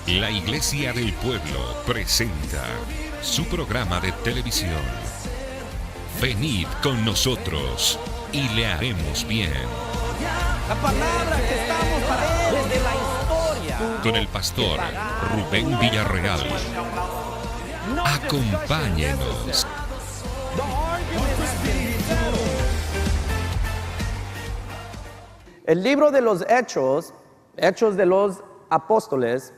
La Iglesia del Pueblo presenta su programa de televisión. Venid con nosotros y le haremos bien. La palabra que estamos para leer desde la historia. Con el pastor Rubén Villarreal. Acompáñenos. El libro de los Hechos de los Apóstoles,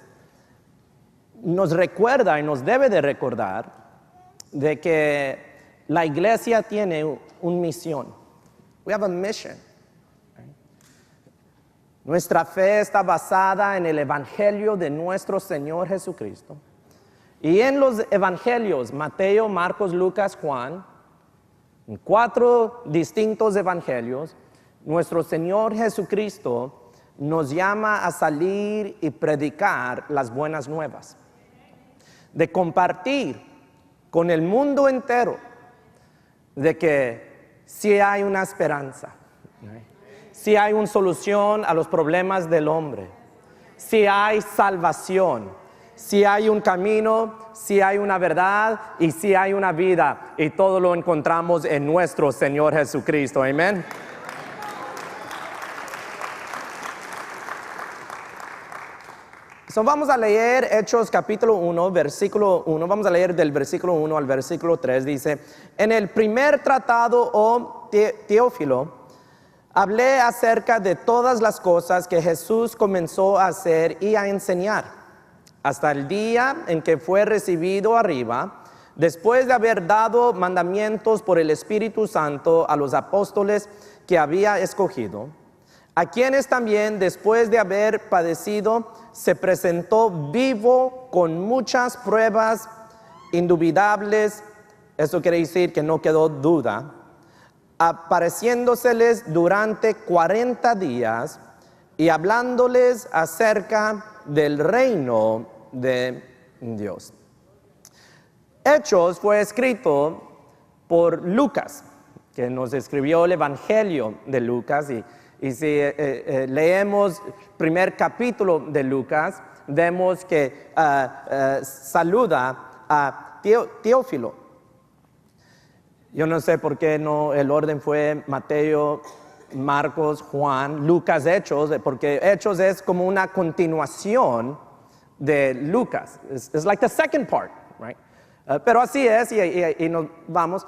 nos recuerda y nos debe de recordar de que la iglesia tiene una misión. We have a mission. Nuestra fe está basada en el Evangelio de nuestro Señor Jesucristo. Y en los Evangelios, Mateo, Marcos, Lucas, Juan, en 4 distintos Evangelios, nuestro Señor Jesucristo nos llama a salir y predicar las buenas nuevas, de compartir con el mundo entero de que sí hay una esperanza, sí hay una solución a los problemas del hombre, sí hay salvación, sí hay un camino, sí hay una verdad y sí hay una vida, y todo lo encontramos en nuestro Señor Jesucristo. Amén. So, vamos a leer Hechos capítulo 1, versículo 1. Vamos a leer del versículo 1 al versículo 3. Dice: en el primer tratado, oh Teófilo, hablé acerca de todas las cosas que Jesús comenzó a hacer y a enseñar, hasta el día en que fue recibido arriba, después de haber dado mandamientos por el Espíritu Santo a los apóstoles que había escogido, a quienes también, después de haber padecido, se presentó vivo con muchas pruebas indubitables. Eso quiere decir que no quedó duda, apareciéndoseles durante 40 días y hablándoles acerca del reino de Dios. Hechos fue escrito por Lucas, que nos escribió el Evangelio de Lucas, y si leemos primer capítulo de Lucas, vemos que saluda a Teófilo. Yo no sé por qué no el orden fue Mateo, Marcos, Juan, Lucas, Hechos, porque Hechos es como una continuación de Lucas. It's like the second part, right? Pero así es, y nos vamos.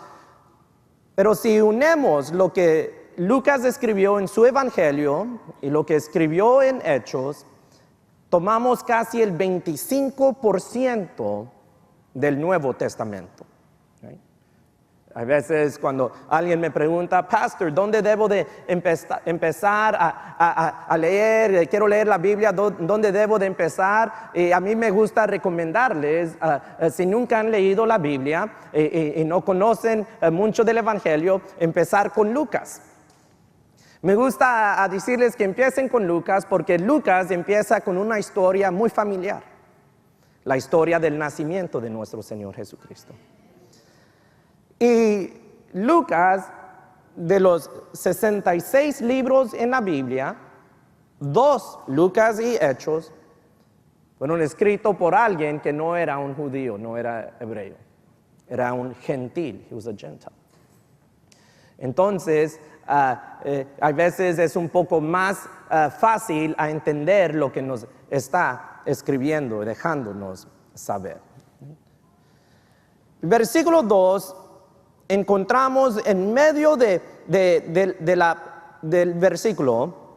Pero si unimos lo que Lucas escribió en su Evangelio y lo que escribió en Hechos, tomamos casi el 25% del Nuevo Testamento. Right? A veces cuando alguien me pregunta: Pastor, ¿dónde debo de empezar a leer? Quiero leer la Biblia, ¿dónde debo de empezar? Y a mí me gusta recomendarles, si nunca han leído la Biblia y no conocen mucho del Evangelio, empezar con Lucas. Me gusta decirles que empiecen con Lucas, porque Lucas empieza con una historia muy familiar, la historia del nacimiento de nuestro Señor Jesucristo. Y Lucas, de los 66 libros en la Biblia, 2, Lucas y Hechos, fueron escritos por alguien que no era un judío, no era hebreo, era un gentil, he was a Gentile. Entonces, a veces es un poco más fácil a entender lo que nos está escribiendo y dejándonos saber. Versículo 2, encontramos en medio del versículo,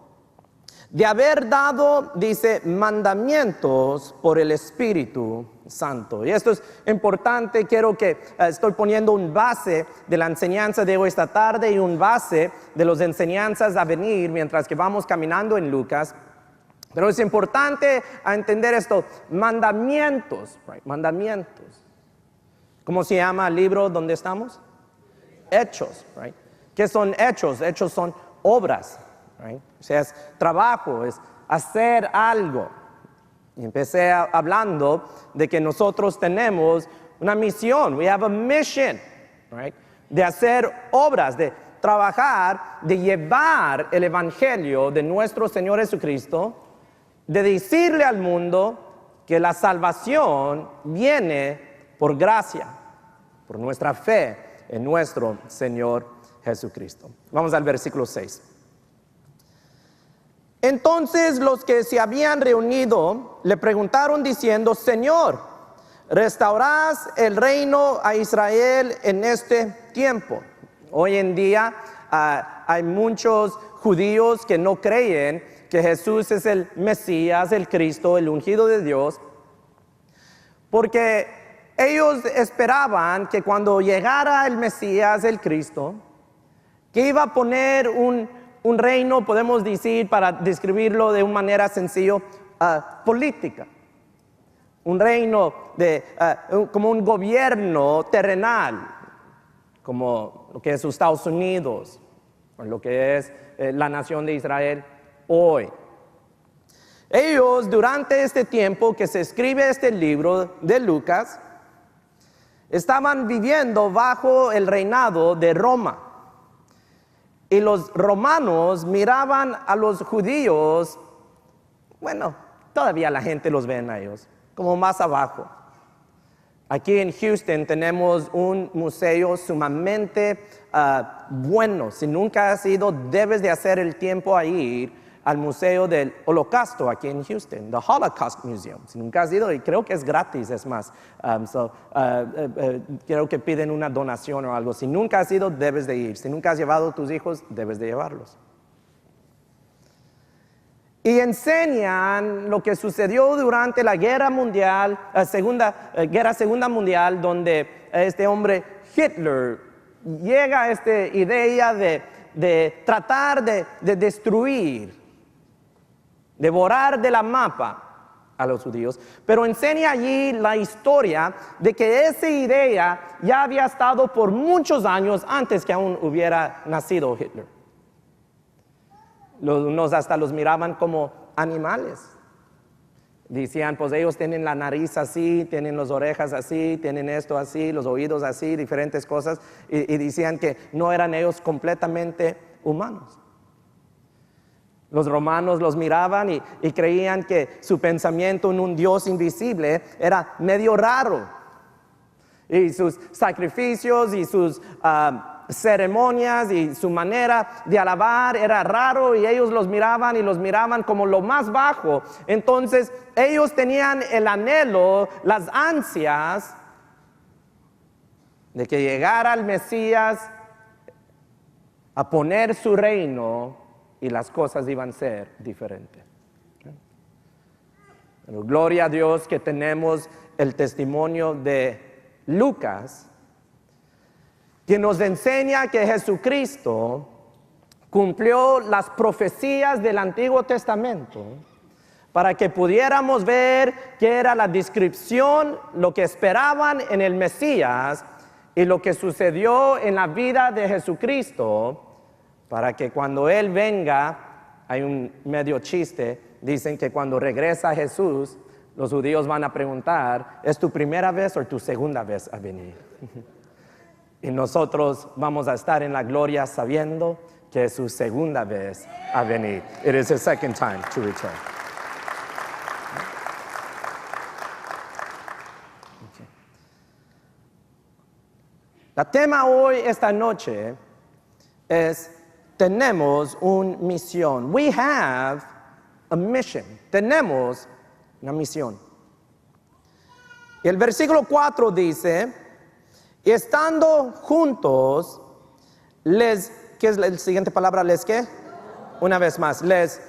de haber dado, dice, mandamientos por el Espíritu Santo. Y esto es importante. Quiero que estoy poniendo un base de la enseñanza de hoy esta tarde y un base de las enseñanzas a venir mientras que vamos caminando en Lucas. Pero es importante a entender esto: mandamientos, right? Mandamientos. ¿Cómo se llama el libro donde estamos? Hechos, right? ¿Qué son hechos? Hechos son obras, right? O sea, es trabajo, es hacer algo. Y empecé hablando de que nosotros tenemos una misión. We have a mission, right? De hacer obras, de trabajar, de llevar el Evangelio de nuestro Señor Jesucristo, de decirle al mundo que la salvación viene por gracia, por nuestra fe en nuestro Señor Jesucristo. Vamos al versículo 6. Entonces los que se habían reunido le preguntaron diciendo: Señor, ¿restaurarás el reino a Israel en este tiempo? Hoy en día hay muchos judíos que no creen que Jesús es el Mesías, el Cristo, el ungido de Dios, porque ellos esperaban que cuando llegara el Mesías, el Cristo, que iba a poner un reino, podemos decir, para describirlo de una manera sencilla, política. Un reino como un gobierno terrenal, como lo que es Estados Unidos, o lo que es la nación de Israel hoy. Ellos, durante este tiempo que se escribe este libro de Lucas, estaban viviendo bajo el reinado de Roma. Y los romanos miraban a los judíos, bueno, todavía la gente los ve a ellos, como más abajo. Aquí en Houston tenemos un museo sumamente bueno. Si nunca has ido, debes de hacer el tiempo a ir al Museo del Holocausto aquí en Houston, the Holocaust Museum. Si nunca has ido, y creo que es gratis, es más. Creo que piden una donación o algo. Si nunca has ido, debes de ir. Si nunca has llevado a tus hijos, debes de llevarlos. Y enseñan lo que sucedió durante la Guerra Segunda Mundial, donde este hombre Hitler llega a esta idea de tratar de destruir, de borrar de la mapa a los judíos, pero enseña allí la historia de que esa idea ya había estado por muchos años antes que aún hubiera nacido Hitler. Unos hasta los miraban como animales. Decían, pues ellos tienen la nariz así, tienen las orejas así, tienen esto así, los oídos así, diferentes cosas, y decían que no eran ellos completamente humanos. Los romanos los miraban y creían que su pensamiento en un Dios invisible era medio raro. Y sus sacrificios y sus ceremonias y su manera de alabar era raro, y ellos los miraban como lo más bajo. Entonces ellos tenían el anhelo, las ansias de que llegara el Mesías a poner su reino y las cosas iban a ser diferentes. Pero gloria a Dios que tenemos el testimonio de Lucas, que nos enseña que Jesucristo cumplió las profecías del Antiguo Testamento para que pudiéramos ver qué era la descripción, lo que esperaban en el Mesías y lo que sucedió en la vida de Jesucristo, para que cuando Él venga, hay un medio chiste, dicen que cuando regresa Jesús, los judíos van a preguntar, ¿es tu primera vez o tu segunda vez a venir? Y nosotros vamos a estar en la gloria sabiendo que es su segunda vez a venir. It is his second time to return. Okay. El tema hoy, esta noche, es: tenemos una misión. We have a mission. Tenemos una misión. Y el versículo 4 dice: y estando juntos, ¿qué es la siguiente palabra? ¿Les qué? Una vez más, les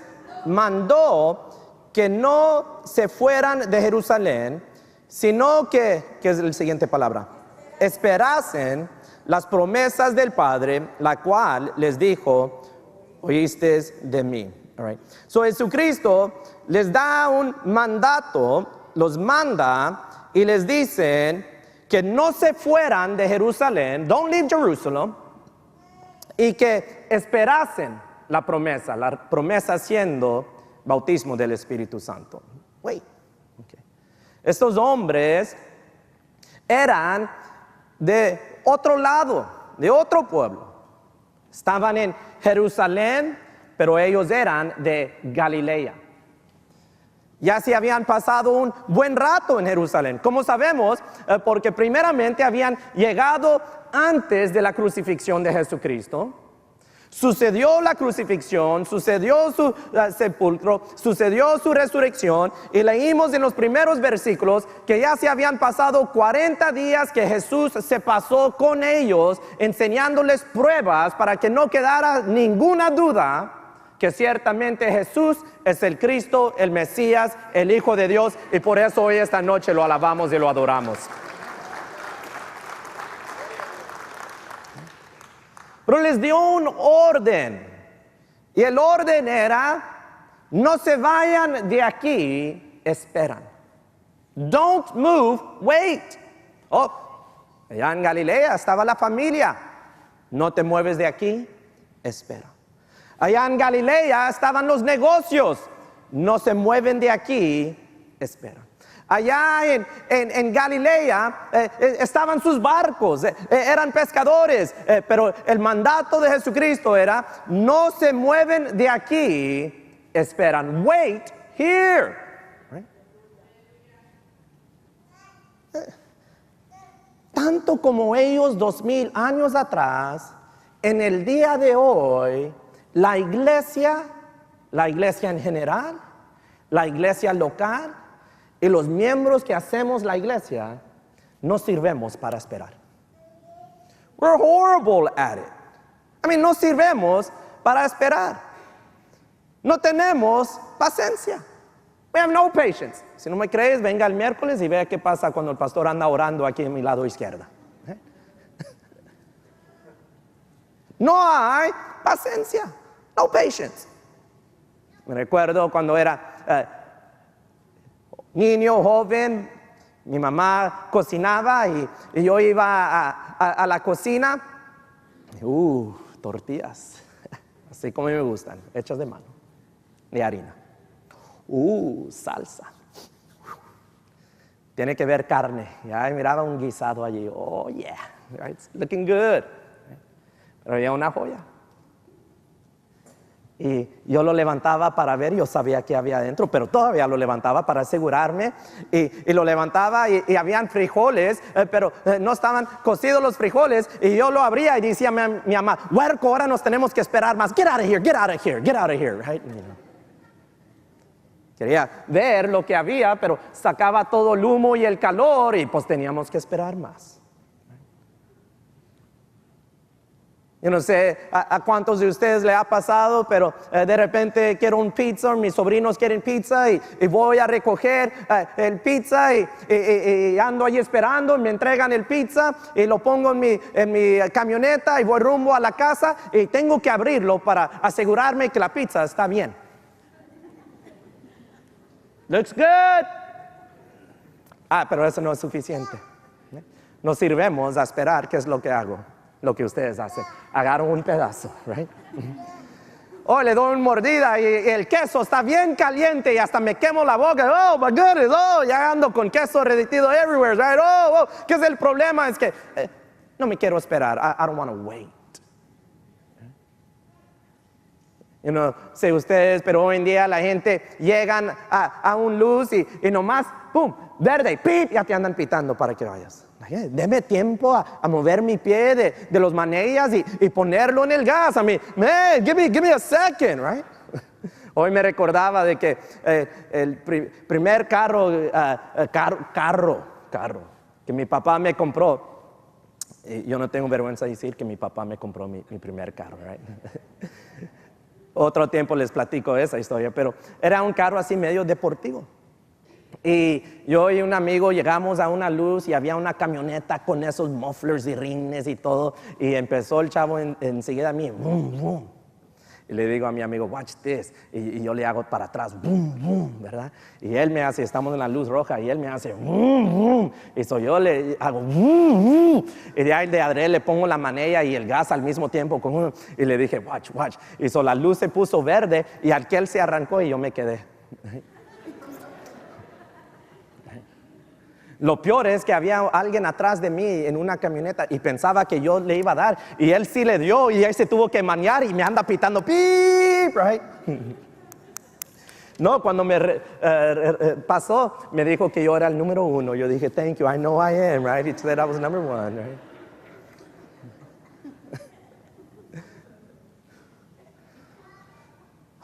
mandó que no se fueran de Jerusalén, sino que, ¿qué es la siguiente palabra? Esperasen las promesas del Padre, la cual les dijo, oísteis de mí. All right. So Jesucristo les da un mandato, los manda y les dicen que no se fueran de Jerusalén, don't leave Jerusalem, y que esperasen la promesa siendo bautismo del Espíritu Santo. Wait. Okay. Estos hombres eran de otro lado, de otro pueblo. Estaban en Jerusalén, pero ellos eran de Galilea. Ya se habían pasado un buen rato en Jerusalén. ¿Cómo sabemos? Porque primeramente habían llegado antes de la crucifixión de Jesucristo. Sucedió la crucifixión, sucedió su sepulcro, sucedió su resurrección, y leímos en los primeros versículos que ya se habían pasado 40 días que Jesús se pasó con ellos, enseñándoles pruebas para que no quedara ninguna duda que ciertamente Jesús es el Cristo, el Mesías, el Hijo de Dios, y por eso hoy esta noche lo alabamos y lo adoramos. Pero les dio un orden, y el orden era: no se vayan de aquí, esperan. Don't move, wait. Oh, allá en Galilea estaba la familia. No te mueves de aquí, espera. Allá en Galilea estaban los negocios. No se mueven de aquí, espera. Allá en Galilea estaban sus barcos, eran pescadores, pero el mandato de Jesucristo era: no se mueven de aquí, esperan. Wait here. Right? Tanto como ellos 2000 años atrás, en el día de hoy, la iglesia en general, la iglesia local, y los miembros que hacemos la iglesia, no sirvemos para esperar. We're horrible at it. No sirvemos para esperar. No tenemos paciencia. We have no patience. Si no me crees, venga el miércoles y vea qué pasa cuando el pastor anda orando aquí en mi lado izquierdo. No hay paciencia. No patience. Me recuerdo cuando era niño, joven, mi mamá cocinaba y yo iba a la cocina. Tortillas, así como me gustan, hechas de mano, de harina. Salsa. Tiene que ver carne. Ya miraba un guisado allí. Oh yeah, it's looking good. Pero había una joya. Y yo lo levantaba para ver, yo sabía que había adentro, pero todavía lo levantaba para asegurarme. Y lo levantaba y habían frijoles, pero no estaban cocidos los frijoles. Y yo lo abría y decía a mi mamá: huerco, ahora nos tenemos que esperar más. Get out of here, get out of here, get out of here. Right? Quería ver lo que había, pero sacaba todo el humo y el calor y pues teníamos que esperar más. Yo no sé a cuántos de ustedes le ha pasado, pero de repente quiero un pizza, mis sobrinos quieren pizza y voy a recoger el pizza y ando ahí esperando, me entregan el pizza y lo pongo en mi camioneta y voy rumbo a la casa y tengo que abrirlo para asegurarme que la pizza está bien. Looks good. Pero eso no es suficiente. No sirvemos a esperar. ¿Qué es lo que hago? Lo que ustedes hacen: agarro un pedazo, right? Le doy una mordida y el queso está bien caliente y hasta me quemo la boca. Oh my goodness, ya ando con queso derretido everywhere, right? ¿Qué es el problema? Es que no me quiero esperar. I don't want to wait. No sé ustedes, pero hoy en día la gente llegan a un luz y nomás, pum, verde, pip, ya te andan pitando para que vayas. Deme tiempo a mover mi pie de los manillas y ponerlo en el gas. Man, give me a second, right? Hoy me recordaba de que el primer carro que mi papá me compró. Yo no tengo vergüenza de decir que mi papá me compró mi primer carro, right? Otro tiempo les platico esa historia, pero era un carro así medio deportivo. Y yo y un amigo llegamos a una luz y había una camioneta con esos mufflers y rines y todo. Y empezó el chavo enseguida a mí, boom, boom. Y le digo a mi amigo: watch this. Y yo le hago para atrás, boom, boom, ¿verdad? Y él me hace, estamos en la luz roja, y él me hace, boom, boom. Y yo le hago, boom, boom. Y de ahí de adrede le pongo la manilla y el gas al mismo tiempo. Y le dije, watch. Y la luz se puso verde y aquel se arrancó y yo me quedé. Lo peor es que había alguien atrás de mí en una camioneta y pensaba que yo le iba a dar. Y él sí le dio y él se tuvo que maniar y me anda pitando, ¡pip! Right? No, cuando me pasó, me dijo que yo era el número 1. Yo dije, thank you, I know I am, right? He said I was number 1, right?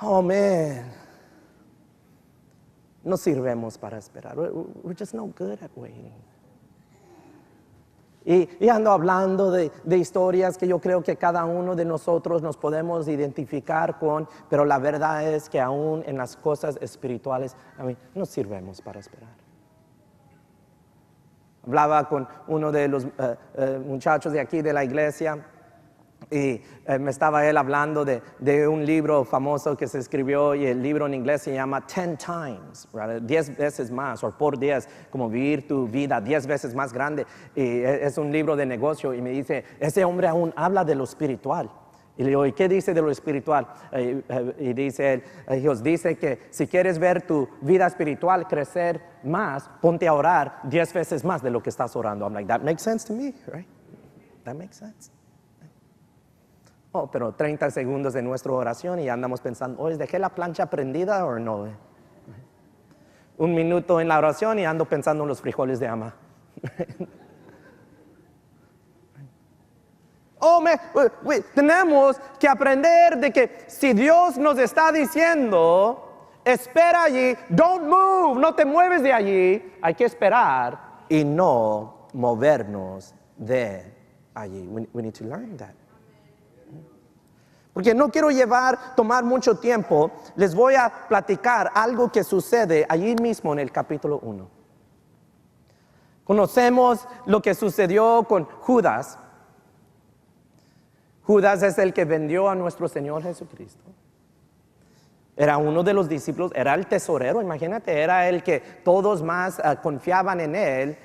Oh, man. No sirvemos para esperar. We're just no good at waiting. Y ando hablando de historias que yo creo que cada uno de nosotros nos podemos identificar con, pero la verdad es que aún en las cosas espirituales, no sirvemos para esperar. Hablaba con uno de los muchachos de aquí de la iglesia y me estaba él hablando de un libro famoso que se escribió, y el libro en inglés se llama 10 Times, right? 10 veces más, o por 10, como vivir tu vida 10 veces más grande. Y es un libro de negocio, y me dice, ese hombre aún habla de lo espiritual. Y le digo, ¿y qué dice de lo espiritual? Y dice él, Dios dice que si quieres ver tu vida espiritual crecer más, ponte a orar 10 veces más de lo que estás orando. I'm like, that makes sense to me, right? That makes sense. Oh, pero 30 segundos de nuestra oración y andamos pensando, oye, ¿dejé la plancha prendida o no? Un minuto en la oración y ando pensando en los frijoles de ama. Tenemos que aprender de que si Dios nos está diciendo, espera allí, don't move, no te mueves de allí, hay que esperar y no movernos de allí. We need to learn that. Porque no quiero tomar mucho tiempo, les voy a platicar algo que sucede allí mismo en el capítulo 1. Conocemos lo que sucedió con Judas. Judas es el que vendió a nuestro Señor Jesucristo. Era uno de los discípulos, era el tesorero, imagínate, era el que todos más confiaban en él,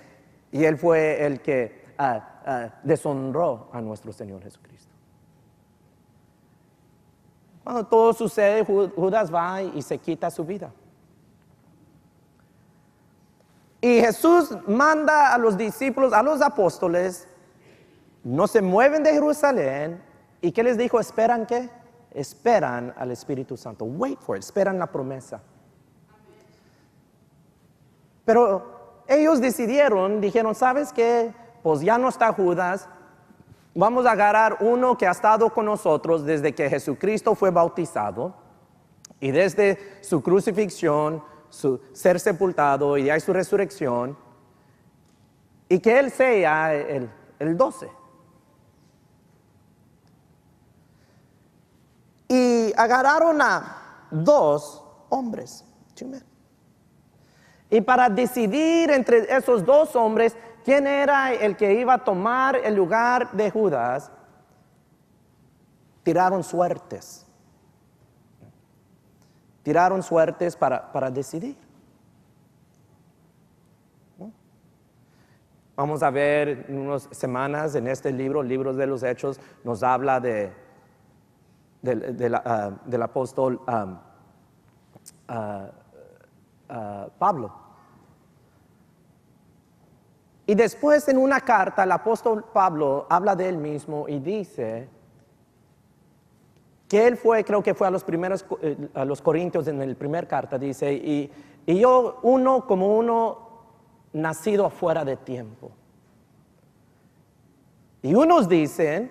y él fue el que deshonró a nuestro Señor Jesucristo. Cuando todo sucede, Judas va y se quita su vida. Y Jesús manda a los discípulos, a los apóstoles, no se mueven de Jerusalén. ¿Y qué les dijo? ¿Esperan qué? Esperan al Espíritu Santo. Wait for it, esperan la promesa. Pero ellos dijeron, ¿sabes qué? Pues ya no está Judas. Vamos a agarrar uno que ha estado con nosotros desde que Jesucristo fue bautizado y desde su crucifixión, su ser sepultado y ya su resurrección, y que él sea el 12. Y agarraron a 2 hombres. Y para decidir entre esos 2 hombres quién era el que iba a tomar el lugar de Judas, tiraron suertes. Tiraron suertes para decidir. Vamos a ver en unas semanas en este libro, Libros de los Hechos, nos habla del apóstol Pablo. Y después en una carta el apóstol Pablo habla de él mismo y dice que él creo que fue a los Corintios en la primera carta, dice, y yo como uno nacido afuera de tiempo. Y unos dicen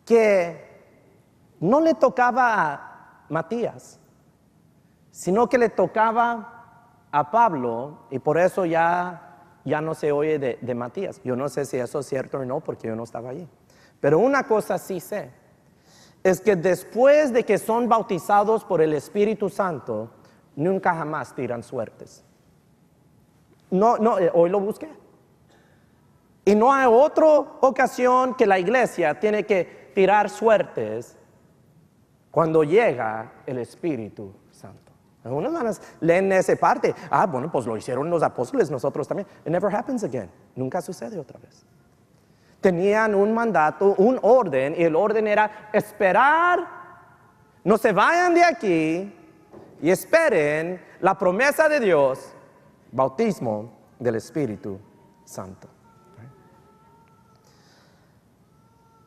que no le tocaba a Matías, sino que le tocaba a Pablo, y por eso ya no se oye de Matías. Yo no sé si eso es cierto o no, porque yo no estaba allí. Pero una cosa sí sé, es que después de que son bautizados por el Espíritu Santo, nunca jamás tiran suertes. No, hoy lo busqué. Y no hay otra ocasión que la iglesia tiene que tirar suertes cuando llega el Espíritu Santo. Algunos leen esa parte. Bueno, pues lo hicieron los apóstoles, nosotros también. It never happens again. Nunca sucede otra vez. Tenían un mandato, un orden, y el orden era esperar, no se vayan de aquí y esperen la promesa de Dios, bautismo del Espíritu Santo.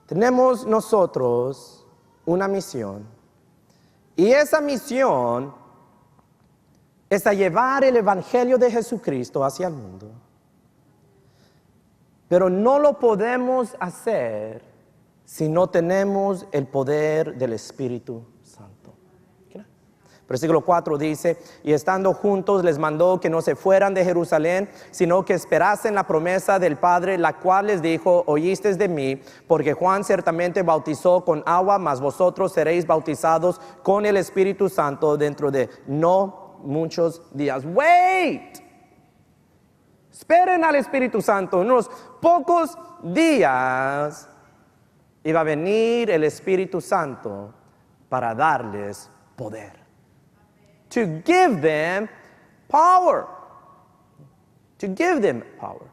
Tenemos nosotros una misión, Y esa misión es a llevar el Evangelio de Jesucristo hacia el mundo. Pero no lo podemos hacer si no tenemos el poder del Espíritu Santo. Versículo 4 dice, y estando juntos les mandó que no se fueran de Jerusalén, sino que esperasen la promesa del Padre, la cual les dijo, oísteis de mí, porque Juan ciertamente bautizó con agua, mas vosotros seréis bautizados con el Espíritu Santo dentro de no muchos días. Wait, esperen al Espíritu Santo. En unos pocos días iba a venir el Espíritu Santo para darles poder. To give them power. To give them power.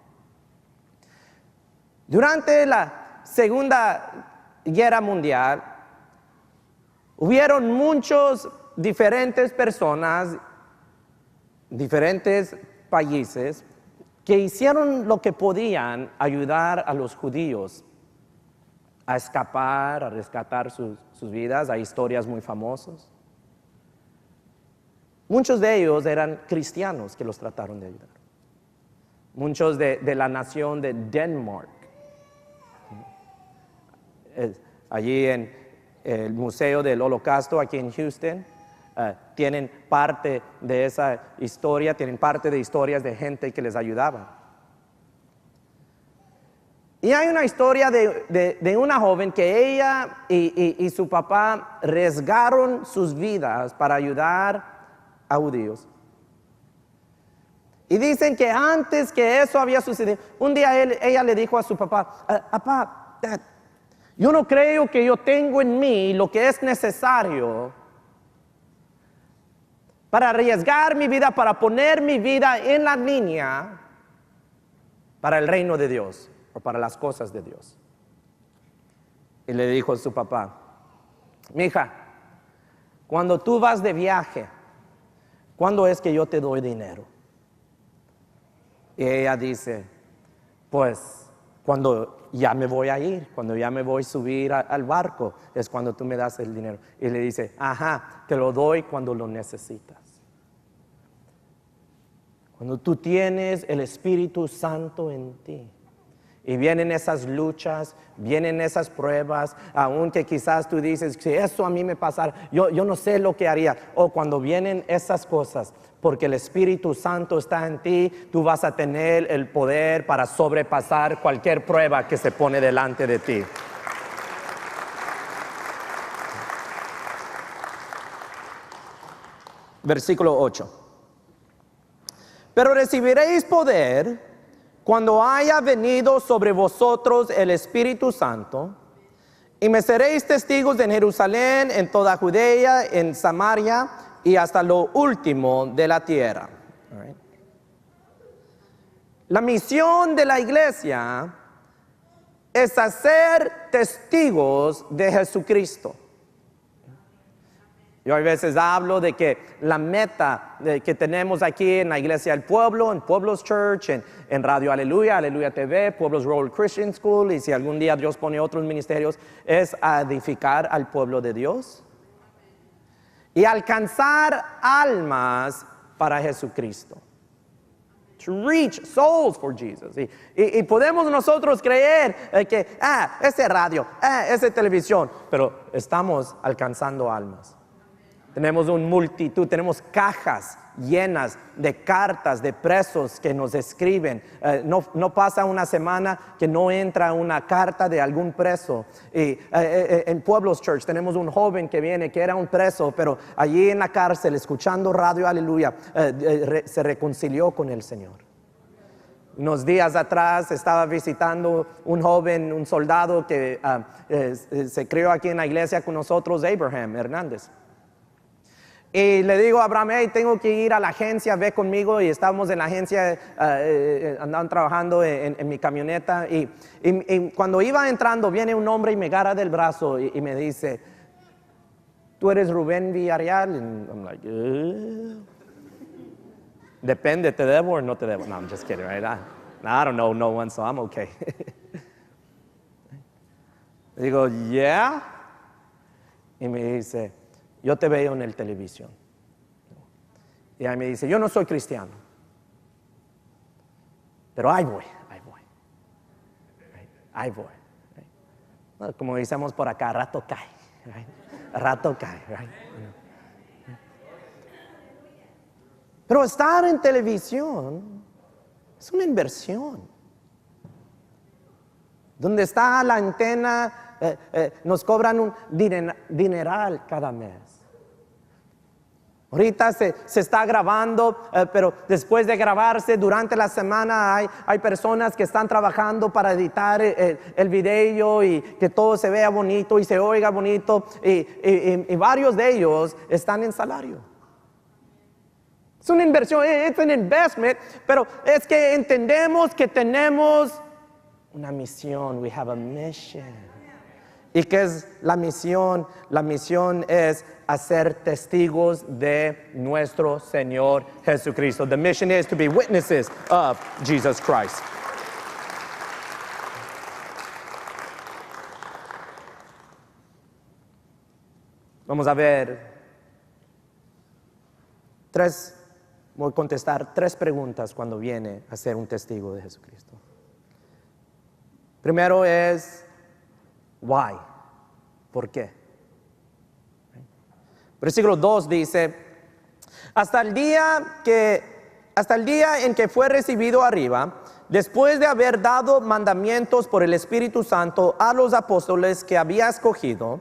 Durante la Segunda Guerra Mundial, hubieron muchos diferentes personas, diferentes países, que hicieron lo que podían ayudar a los judíos a escapar, a rescatar sus vidas. Hay historias muy famosas. Muchos de ellos eran cristianos que los trataron de ayudar. Muchos de la nación de Denmark. Allí en el Museo del Holocausto, aquí en Houston, tienen parte de esa historia, tienen parte de historias de gente que les ayudaba. Y hay una historia de una joven que ella y su papá arriesgaron sus vidas para ayudar a judíos. Y dicen que antes que eso había sucedido, un día ella le dijo a su papá, papá, Dad, yo no creo que yo tengo en mí lo que es necesario para arriesgar mi vida, para poner mi vida en la línea para el reino de Dios o para las cosas de Dios. Y le dijo a su papá, mija, cuando tú vas de viaje, ¿cuándo es que yo te doy dinero? Y ella dice, pues cuando ya me voy a ir, cuando ya me voy a subir al barco, es cuando tú me das el dinero. Y le dice, ajá, te lo doy cuando lo necesitas. Cuando tú tienes el Espíritu Santo en ti. Y vienen esas luchas, vienen esas pruebas, aunque quizás tú dices, si eso a mí me pasara, yo no sé lo que haría. O cuando vienen esas cosas, porque el Espíritu Santo está en ti, tú vas a tener el poder para sobrepasar cualquier prueba que se pone delante de ti. Versículo 8. Pero recibiréis poder cuando haya venido sobre vosotros el Espíritu Santo, y me seréis testigos en Jerusalén, en toda Judea, en Samaria y hasta lo último de la tierra. All right. La misión de la iglesia es hacer testigos de Jesucristo. Yo a veces hablo de que la meta que tenemos aquí en la Iglesia del Pueblo, en Pueblos Church, en Radio Aleluya, Aleluya TV, Pueblos Royal Christian School, y si algún día Dios pone otros ministerios, es edificar al pueblo de Dios y alcanzar almas para Jesucristo. To reach souls for Jesus. Y podemos nosotros creer que, ese radio, esa televisión, pero estamos alcanzando almas. Tenemos una multitud, tenemos cajas llenas de cartas de presos que nos escriben. No pasa una semana que no entra una carta de algún preso. Y en Pueblos Church tenemos un joven que viene, que era un preso, pero allí en la cárcel, escuchando Radio Aleluya, se reconcilió con el Señor. Unos días atrás estaba visitando un joven, un soldado que se crió aquí en la iglesia con nosotros, Abraham Hernández. Y le digo a Abraham, hey, tengo que ir a la agencia, ve conmigo. Y estábamos en la agencia, andaban trabajando en mi camioneta. Y cuando iba entrando, viene un hombre y me agarra del brazo y me dice, ¿tú eres Rubén Villarreal? And I'm like, depende, ¿te debo o no te debo? No, I'm just kidding, right? I don't know no one, so I'm okay. Le digo, yeah. Y me dice, yo te veo en el televisión. Y ahí me dice, yo no soy cristiano, pero ahí voy. Como decimos por acá, rato cae. Rato cae. Pero estar en televisión es una inversión. Donde está la antena, nos cobran un dineral cada mes. Ahorita se está grabando, pero después de grabarse durante la semana hay personas que están trabajando para editar el video y que todo se vea bonito y se oiga bonito y varios de ellos están en salario. Es una inversión, es un investment, pero es que entendemos que tenemos una misión. We have a mission. ¿Y qué es la misión? La misión es hacer testigos de nuestro Señor Jesucristo. The mission is to be witnesses of Jesus Christ. Vamos a ver voy a contestar 3 preguntas cuando viene a ser un testigo de Jesucristo. Primero es, why? ¿Por qué? Versículo 2 dice, hasta el día en que fue recibido arriba, después de haber dado mandamientos por el Espíritu Santo a los apóstoles que había escogido,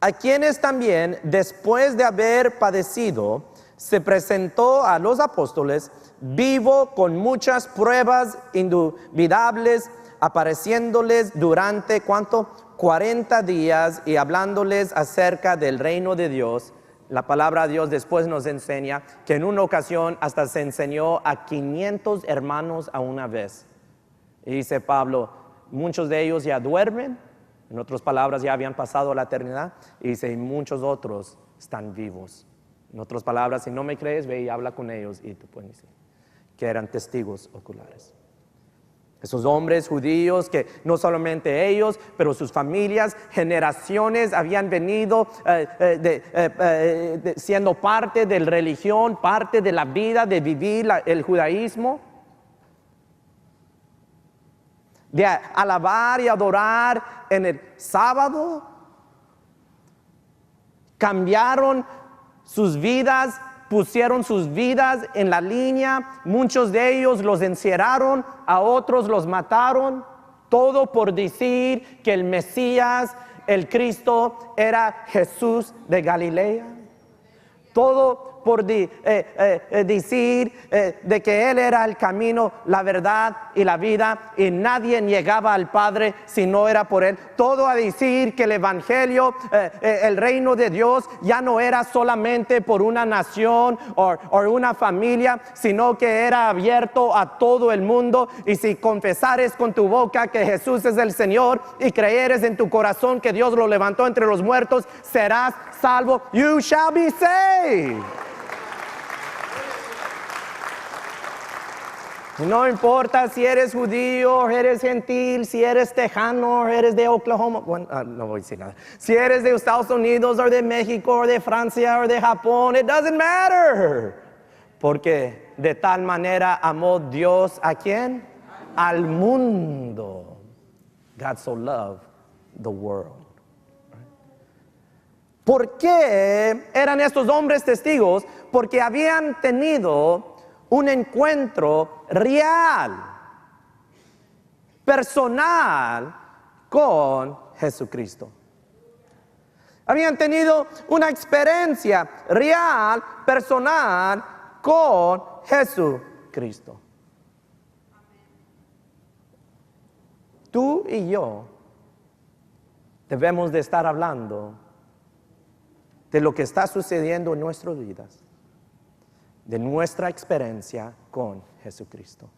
a quienes también, después de haber padecido, se presentó a los apóstoles vivo con muchas pruebas indubitables, apareciéndoles durante, ¿cuánto? 40 días y hablándoles acerca del reino de Dios. La palabra de Dios después nos enseña que en una ocasión hasta se enseñó a 500 hermanos a una vez. Y dice Pablo, muchos de ellos ya duermen, en otras palabras ya habían pasado la eternidad, y dice, y muchos otros están vivos. En otras palabras, si no me crees, ve y habla con ellos y te pueden decir que eran testigos oculares. Esos hombres judíos que no solamente ellos, pero sus familias, generaciones habían venido siendo parte de la religión, parte de la vida de vivir el judaísmo, de alabar y adorar en el sábado. Cambiaron sus vidas, pusieron sus vidas en la línea. Muchos de ellos los encerraron, a otros los mataron. Todo por decir que el Mesías, el Cristo, era Jesús de Galilea. Todo por decir de que Él era el camino, la verdad y la vida, y nadie llegaba al Padre si no era por Él. Todo a decir que el Evangelio, el reino de Dios, ya no era solamente por una nación o una familia, sino que era abierto a todo el mundo. Y si confesares con tu boca que Jesús es el Señor y creyeres en tu corazón que Dios lo levantó entre los muertos, serás salvo. You shall be saved. No importa si eres judío, eres gentil, si eres tejano, eres de Oklahoma. Bueno, no voy a decir nada. Si eres de Estados Unidos, o de México, o de Francia, o de Japón, it doesn't matter. Porque de tal manera amó Dios ¿a quién? Al mundo. God so loved the world. ¿Por qué eran estos hombres testigos? Porque habían tenido un encuentro real, personal con Jesucristo. Habían tenido una experiencia real, personal con Jesucristo. Tú y yo debemos de estar hablando de lo que está sucediendo en nuestras vidas, de nuestra experiencia con Jesucristo,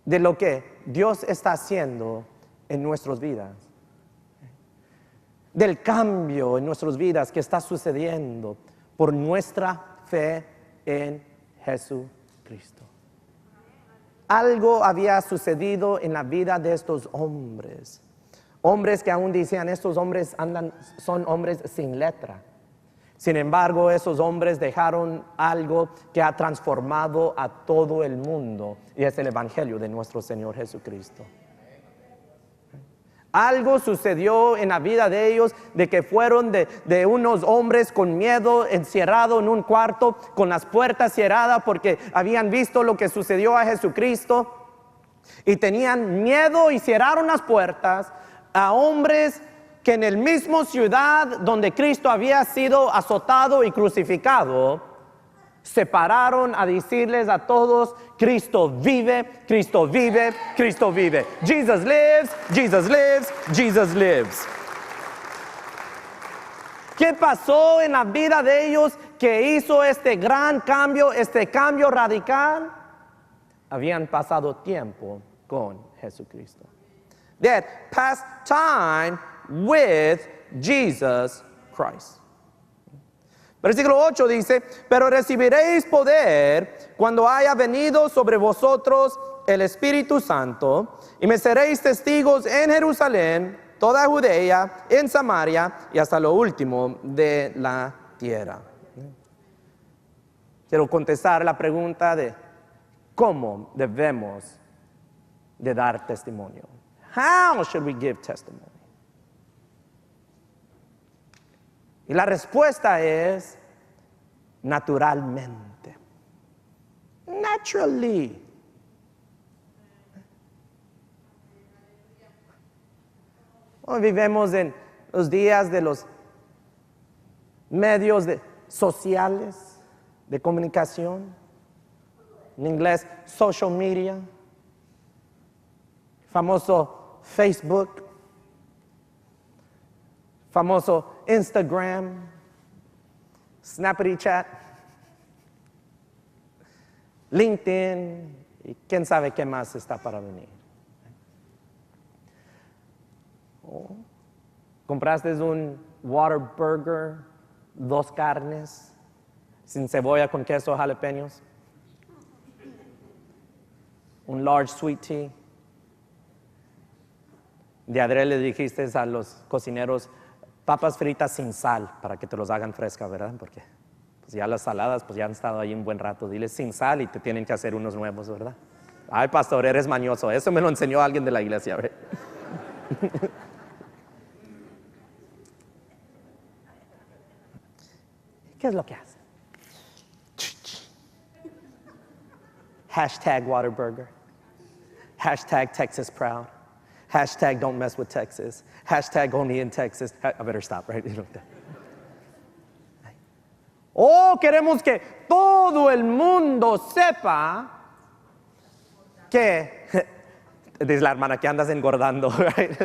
de lo que Dios está haciendo en nuestras vidas, del cambio en nuestras vidas que está sucediendo por nuestra fe en Jesucristo. Algo había sucedido en la vida de estos hombres. Hombres que aún decían, estos hombres son hombres sin letra. Sin embargo, esos hombres dejaron algo que ha transformado a todo el mundo, y es el Evangelio de nuestro Señor Jesucristo. Algo sucedió en la vida de ellos, de que fueron de unos hombres con miedo, encerrados en un cuarto, con las puertas cerradas, porque habían visto lo que sucedió a Jesucristo, y tenían miedo y cerraron las puertas, a hombres que en el mismo ciudad donde Cristo había sido azotado y crucificado, se pararon a decirles a todos, Cristo vive, Cristo vive, Cristo vive. Jesus lives, Jesus lives, Jesus lives. ¿Qué pasó en la vida de ellos que hizo este gran cambio, este cambio radical? Habían pasado tiempo con Jesucristo. They had passed time with Jesus Christ. Versículo 8 dice, pero recibiréis poder cuando haya venido sobre vosotros el Espíritu Santo, y me seréis testigos en Jerusalén, toda Judea, en Samaria y hasta lo último de la tierra. Quiero contestar la pregunta de cómo debemos de dar testimonio. How should we give testimony? Y la respuesta es naturalmente. Naturally. Hoy vivimos en los días de los medios sociales de comunicación. En inglés, social media. Famoso Facebook, famoso Instagram, Snappity Chat, LinkedIn y quién sabe qué más está para venir. ¿Compraste un Whataburger, 2 carnes, sin cebolla con queso jalapeños? Un large sweet tea. De adrede le dijiste a los cocineros, papas fritas sin sal, para que te los hagan frescas, ¿verdad? Porque pues ya las saladas pues ya han estado ahí un buen rato. Diles sin sal y te tienen que hacer unos nuevos, ¿verdad? Ay, pastor, eres mañoso. Eso me lo enseñó alguien de la iglesia, ¿verdad? ¿Qué es lo que hace? Hashtag Whataburger. Hashtag Texas Proud. Hashtag don't mess with Texas. Hashtag only in Texas. I better stop, right? Queremos que todo el mundo sepa que, dice la hermana, que andas engordando, right?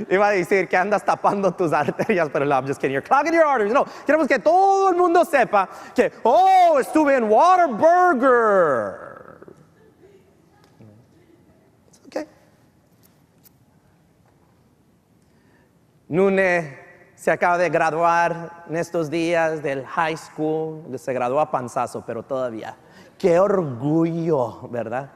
Iba a decir que andas tapando tus arterias, pero no, I'm just kidding. You're clogging your arteries. No, queremos que todo el mundo sepa que, estuve en Whataburger. Nune se acaba de graduar en estos días del high school, se graduó a panzazo, pero todavía. ¡Qué orgullo!, ¿verdad?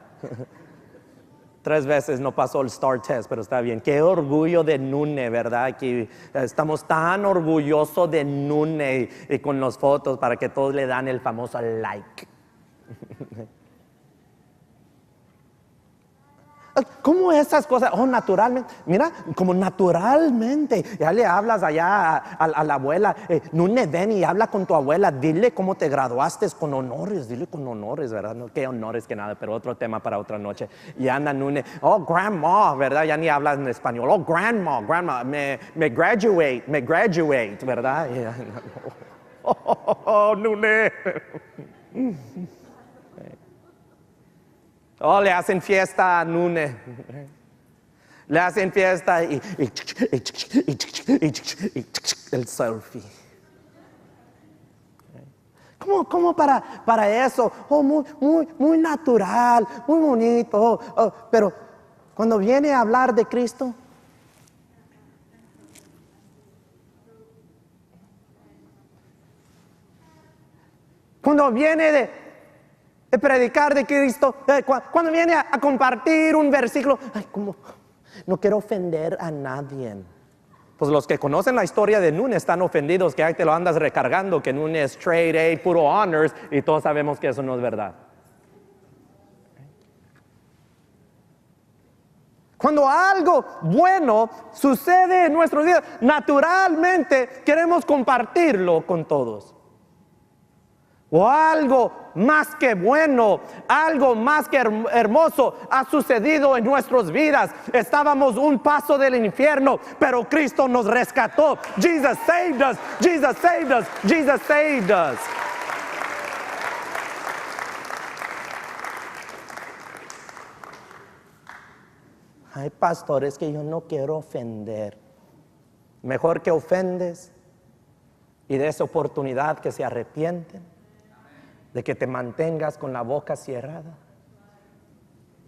3 veces no pasó el STAR test, pero está bien. ¡Qué orgullo de Nune!, ¿verdad? Que estamos tan orgullosos de Nune y con las fotos para que todos le dan el famoso like. ¿Cómo esas cosas? Naturalmente. Mira, como naturalmente. Ya le hablas allá a la abuela. Nune, ven y habla con tu abuela. Dile cómo te graduaste con honores. Dile con honores, ¿verdad? No, qué honores que nada, pero otro tema para otra noche. Y anda Nune. Grandma, ¿verdad? Ya ni hablas en español. Grandma, me graduate, ¿verdad? Yeah. Nune. Le hacen fiesta a Nune. Le hacen fiesta y el selfie. ¿Cómo para eso? Muy natural, muy bonito. Pero cuando viene a hablar de Cristo, cuando viene de predicar de Cristo, cuando viene a compartir un versículo, No quiero ofender a nadie. Pues los que conocen la historia de Nun están ofendidos que ahí te lo andas recargando, que Nun es straight A, puro honors, y todos sabemos que eso no es verdad. Cuando algo bueno sucede en nuestros días, naturalmente queremos compartirlo con todos. O algo más que bueno, algo más que hermoso ha sucedido en nuestras vidas. Estábamos un paso del infierno, pero Cristo nos rescató. Jesus saved us, Jesus saved us, Jesus saved us. Ay, pastor, es que yo no quiero ofender. Mejor que ofendes y des oportunidad que se arrepienten, de que te mantengas con la boca cerrada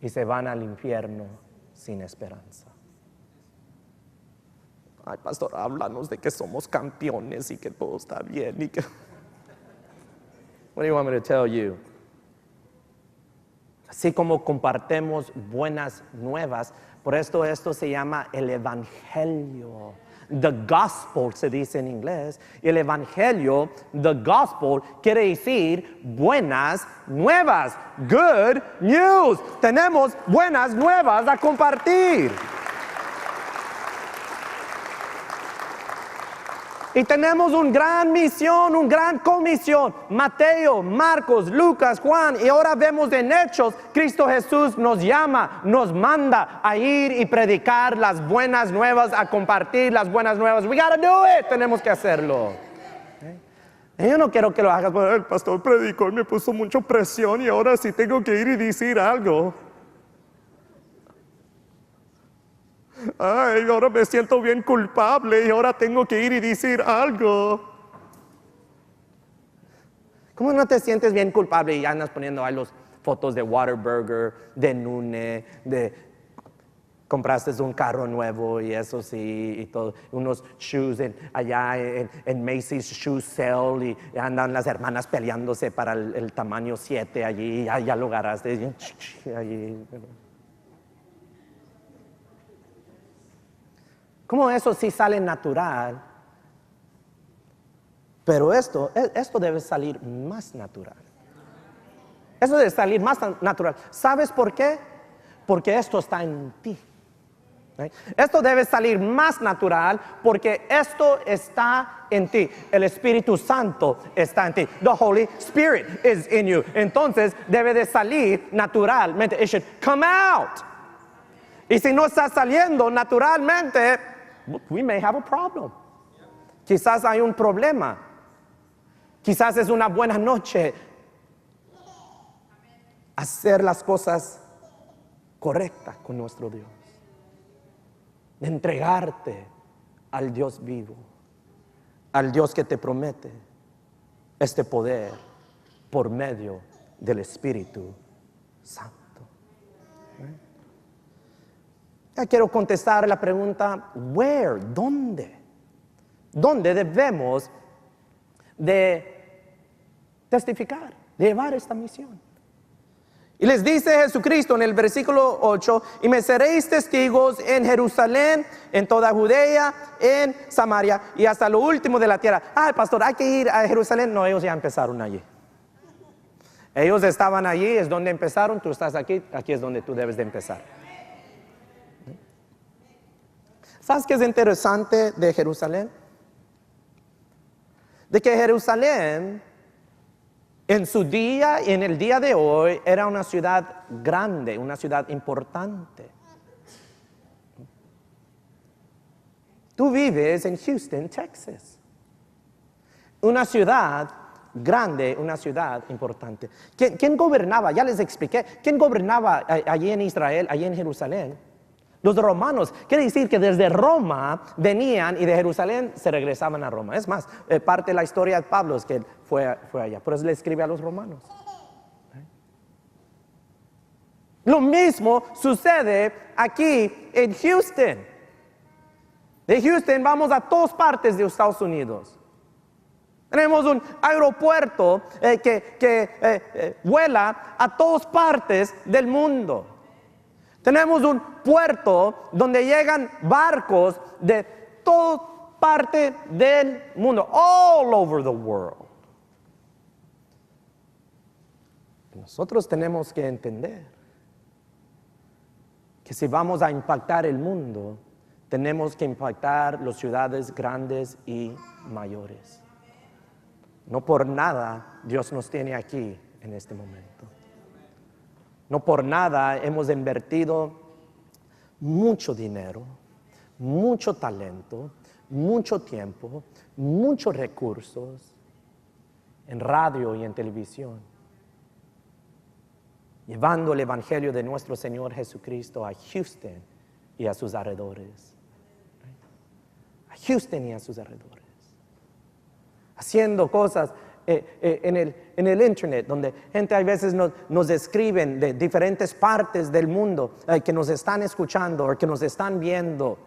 y se van al infierno sin esperanza. Ay, pastor, háblanos de que somos campeones y que todo está bien y que... What do you want me to tell you? Así como compartimos buenas nuevas, por esto se llama el evangelio. The gospel se dice en inglés. El evangelio, the gospel, quiere decir buenas nuevas. Good news. Tenemos buenas nuevas a compartir. Y tenemos una gran misión, una gran comisión. Mateo, Marcos, Lucas, Juan, y ahora vemos en Hechos, Cristo Jesús nos llama, nos manda a ir y predicar las buenas nuevas, a compartir las buenas nuevas. We gotta do it, tenemos que hacerlo. Yo no quiero que lo hagas, pero el pastor predicó y me puso mucha presión y ahora sí tengo que ir y decir algo. Ay, ahora me siento bien culpable y ahora tengo que ir y decir algo. ¿Cómo no te sientes bien culpable y ya andas poniendo ahí las fotos de Whataburger, de Nune, de compraste un carro nuevo y eso sí, y todo, unos shoes allá en Macy's Shoe Sale y andan las hermanas peleándose para el tamaño 7 allí, ya lo agarraste allí. ¿Cómo eso sí sale natural? Pero esto debe salir más natural. Eso debe salir más natural. ¿Sabes por qué? Porque esto está en ti. ¿Sí? Esto debe salir más natural porque esto está en ti. El Espíritu Santo está en ti. The Holy Spirit is in you. Entonces debe de salir naturalmente. It should come out. Y si no está saliendo naturalmente, we may have a problem. Quizás hay un problema. Quizás es una buena noche hacer las cosas correctas con nuestro Dios. Entregarte al Dios vivo, al Dios que te promete este poder por medio del Espíritu Santo. Ya quiero contestar la pregunta, where, ¿dónde? ¿Dónde debemos de testificar, de llevar esta misión? Y les dice Jesucristo en el versículo 8, y me seréis testigos en Jerusalén, en toda Judea, en Samaria y hasta lo último de la tierra. Pastor, hay que ir a Jerusalén. No, ellos ya empezaron allí. Ellos estaban allí, es donde empezaron, tú estás aquí es donde tú debes de empezar. ¿Sabes qué es interesante de Jerusalén? De que Jerusalén en su día y en el día de hoy era una ciudad grande, una ciudad importante. Tú vives en Houston, Texas. Una ciudad grande, una ciudad importante. ¿Quién gobernaba? Ya les expliqué. ¿Quién gobernaba allí en Israel, allí en Jerusalén? Los romanos. Quiere decir que desde Roma venían y de Jerusalén se regresaban a Roma. Es más, parte de la historia de Pablo es que fue allá. Por eso le escribe a los romanos. Lo mismo sucede aquí en Houston. De Houston vamos a todas partes de Estados Unidos. Tenemos un aeropuerto que vuela a todas partes del mundo. Tenemos un puerto donde llegan barcos de toda parte del mundo, all over the world. Nosotros tenemos que entender que si vamos a impactar el mundo, tenemos que impactar las ciudades grandes y mayores. No por nada Dios nos tiene aquí en este momento. No por nada hemos invertido mucho dinero, mucho talento, mucho tiempo, muchos recursos en radio y en televisión, llevando el Evangelio de nuestro Señor Jesucristo a Houston y a sus alrededores. A Houston y a sus alrededores. Haciendo cosas en el internet, donde gente a veces nos escriben de diferentes partes del mundo que nos están escuchando o que nos están viendo.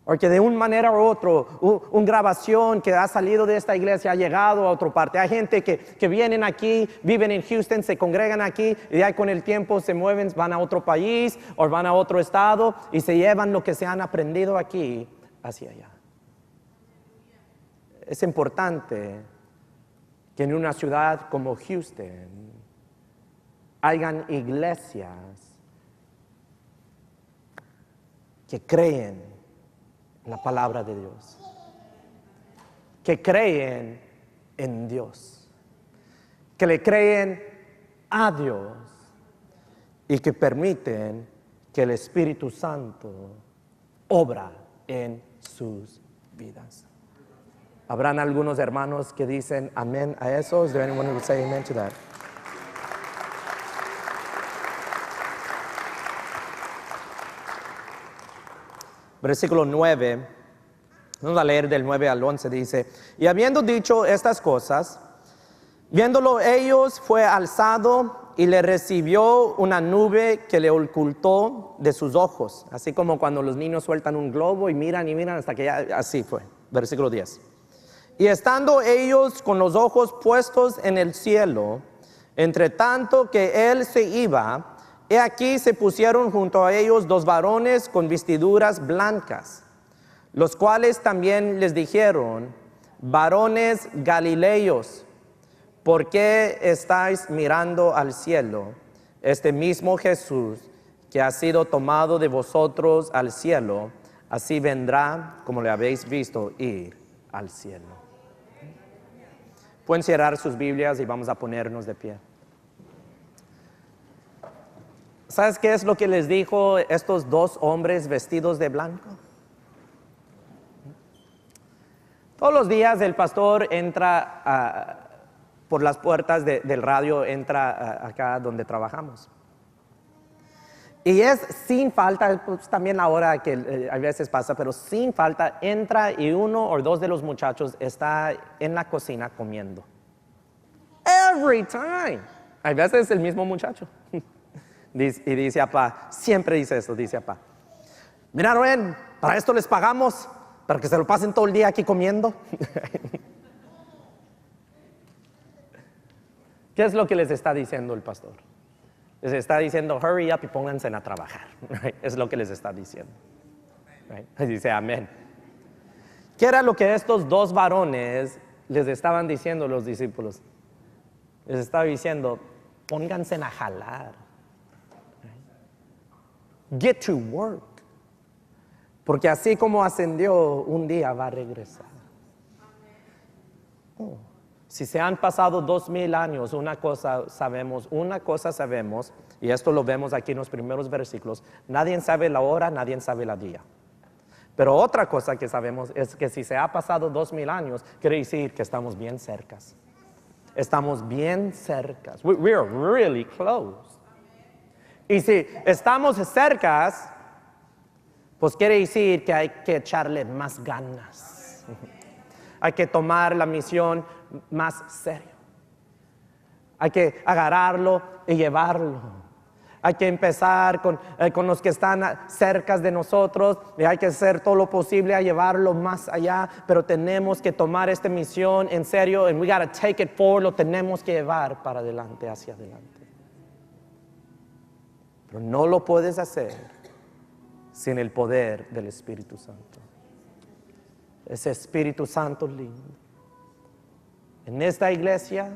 O que de una manera u otra, una grabación que ha salido de esta iglesia ha llegado a otra parte. Hay gente que vienen aquí, viven en Houston, se congregan aquí y ya con el tiempo se mueven, van a otro país o van a otro estado y se llevan lo que se han aprendido aquí hacia allá. Es importante que en una ciudad como Houston hayan iglesias que creen en la palabra de Dios, que creen en Dios, que le creen a Dios y que permiten que el Espíritu Santo obra en sus vidas. ¿Habrán algunos hermanos que dicen amén a eso? Is there anyone who would say amen to that? Versículo 9, vamos a leer del 9 al 11, dice: y habiendo dicho estas cosas, viéndolo ellos, fue alzado y le recibió una nube que le ocultó de sus ojos, así como cuando los niños sueltan un globo y miran hasta que ya, así fue. Versículo 10. Y estando ellos con los ojos puestos en el cielo, entre tanto que él se iba, he aquí se pusieron junto a ellos dos varones con vestiduras blancas, los cuales también les dijeron: varones galileos, ¿por qué estáis mirando al cielo? Este mismo Jesús que ha sido tomado de vosotros al cielo, así vendrá como le habéis visto ir al cielo. Pueden cerrar sus Biblias y vamos a ponernos de pie. ¿Sabes qué es lo que les dijo estos dos hombres vestidos de blanco? Todos los días el pastor entra por las puertas del radio, entra acá donde trabajamos. Y es sin falta, pues también la hora que a veces pasa, pero sin falta entra y uno o dos de los muchachos está en la cocina comiendo. Every time. A veces el mismo muchacho. Y dice papá, siempre dice esto, dice papá: mira, Rubén, para esto les pagamos, para que se lo pasen todo el día aquí comiendo. ¿Qué es lo que les está diciendo el pastor? Les está diciendo: hurry up y pónganse a trabajar. Right? Es lo que les está diciendo. Right? Dice amén. ¿Qué era lo que estos dos varones les estaban diciendo a los discípulos? Les estaba diciendo: pónganse a jalar. Get to work. Porque así como ascendió, un día va a regresar. Si se han pasado 2000 años, una cosa sabemos, y esto lo vemos aquí en los primeros versículos: nadie sabe la hora, nadie sabe la día. Pero otra cosa que sabemos es que si se ha pasado 2000 años, quiere decir que estamos bien cercas. Estamos bien cercas. We are really close. Y si estamos cercas, pues quiere decir que hay que echarle más ganas. Hay que tomar la misión más serio. Hay que agarrarlo y llevarlo. Hay que empezar con los que están cerca de nosotros y hay que hacer todo lo posible a llevarlo más allá. Pero tenemos que tomar esta misión en serio, and we gotta take it forward. Lo tenemos que llevar para adelante, hacia adelante. Pero no lo puedes hacer sin el poder del Espíritu Santo. Ese Espíritu Santo lindo. En esta iglesia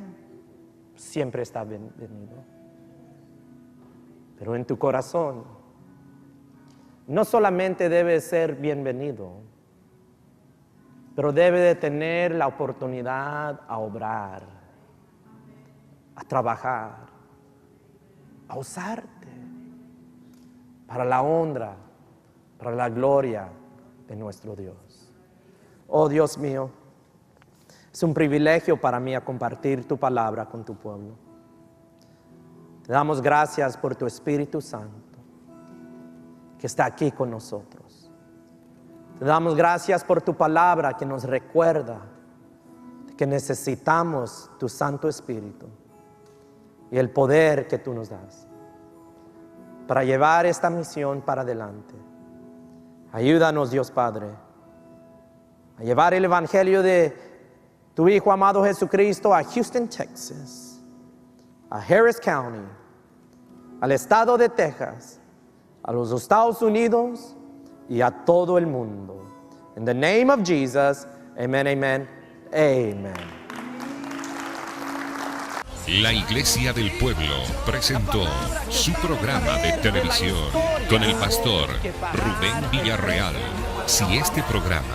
siempre está bienvenido. Pero en tu corazón no solamente debe ser bienvenido, pero debe de tener la oportunidad a obrar, a trabajar, a usarte para la honra, para la gloria de nuestro Dios. Oh Dios mío, es un privilegio para mí a compartir tu palabra con tu pueblo. Te damos gracias por tu Espíritu Santo que está aquí con nosotros. Te damos gracias por tu palabra que nos recuerda que necesitamos tu Santo Espíritu y el poder que tú nos das para llevar esta misión para adelante. Ayúdanos, Dios Padre, a llevar el Evangelio de tu Hijo amado Jesucristo a Houston, Texas, a Harris County, al estado de Texas, a los Estados Unidos y a todo el mundo. In the name of Jesus, amen, amen, amen. La Iglesia del Pueblo presentó su programa de televisión con el pastor Rubén Villarreal. Si este programa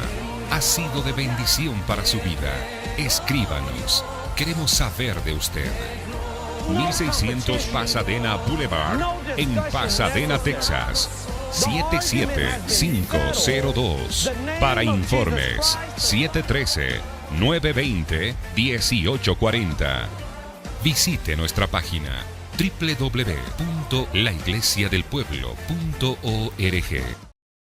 ha sido de bendición para su vida, escríbanos. Queremos saber de usted. 1600 Pasadena Boulevard, en Pasadena, Texas. 77502. Para informes, 713-920-1840. Visite nuestra página www.laiglesiadelpueblo.org.